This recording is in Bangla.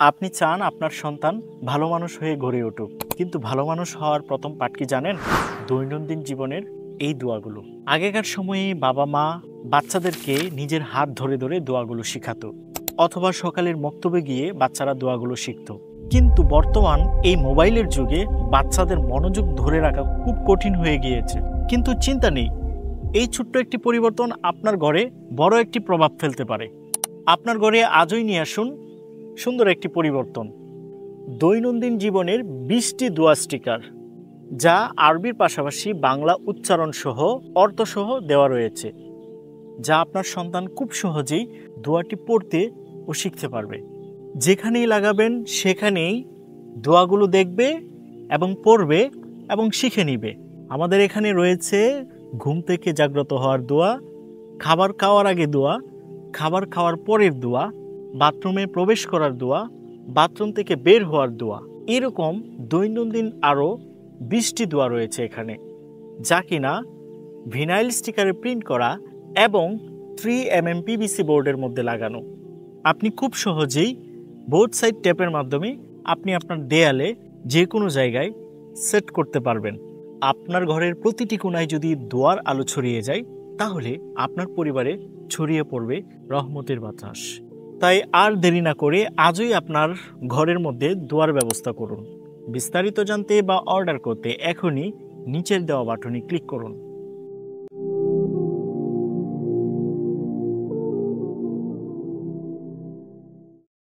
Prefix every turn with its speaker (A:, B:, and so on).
A: আপনি চান আপনার সন্তান ভালো মানুষ হয়ে গড়ে উঠুক, কিন্তু ভালো মানুষ হওয়ার প্রথম পাঠ কি জানেন? দৈনন্দিন জীবনের এই দোয়াগুলো। আগেকার সময়ে বাবা মা বাচ্চাদেরকে নিজের হাত ধরে ধরে দোয়াগুলো শিখাতো, অথবা সকালের মক্তবে গিয়ে বাচ্চারা দোয়াগুলো শিখতো। কিন্তু বর্তমান এই মোবাইলের যুগে বাচ্চাদের মনোযোগ ধরে রাখা খুব কঠিন হয়ে গিয়েছে। কিন্তু চিন্তা নেই, এই ছোট্ট একটি পরিবর্তন আপনার ঘরে বড় একটি প্রভাব ফেলতে পারে। আপনার ঘরে আজই নিয়ে আসুন সুন্দর একটি পরিবর্তন। দৈনন্দিন জীবনের 20টি দোয়া স্টিকার, যা আরবির পাশাপাশি বাংলা উচ্চারণ সহ অর্থসহ দেওয়া রয়েছে, যা আপনার সন্তান খুব সহজেই দোয়াটি পড়তে ও শিখতে পারবে। যেখানেই লাগাবেন সেখানেই দোয়াগুলো দেখবে এবং পড়বে এবং শিখে নিবে। আমাদের এখানে রয়েছে ঘুম থেকে জাগ্রত হওয়ার দোয়া, খাবার খাওয়ার আগে দোয়া, খাবার খাওয়ার পরের দোয়া, বাথরুমে প্রবেশ করার দোয়া, বাথরুম থেকে বের হওয়ার দোয়া। এরকম দৈনন্দিন আরও 20টি দোয়া রয়েছে এখানে, যা কিনা ভিনাইল স্টিকারে প্রিন্ট করা এবং 3mm পিভিসি বোর্ডের মধ্যে লাগানো। আপনি খুব সহজেই বোথ সাইড টেপের মাধ্যমে আপনি আপনার দেয়ালে যে কোনো জায়গায় সেট করতে পারবেন। আপনার ঘরের প্রতিটি কোণায় যদি দোয়ার আলো ছড়িয়ে যায়, তাহলে আপনার পরিবারে ছড়িয়ে পড়বে রহমতের বাতাস। তাই আর দেরি না করে আজই আপনার ঘরের মধ্যে দোয়ার ব্যবস্থা করুন। বিস্তারিত জানতে বা অর্ডার করতে এখনই নিচের দেওয়া বাটনে ক্লিক করুন।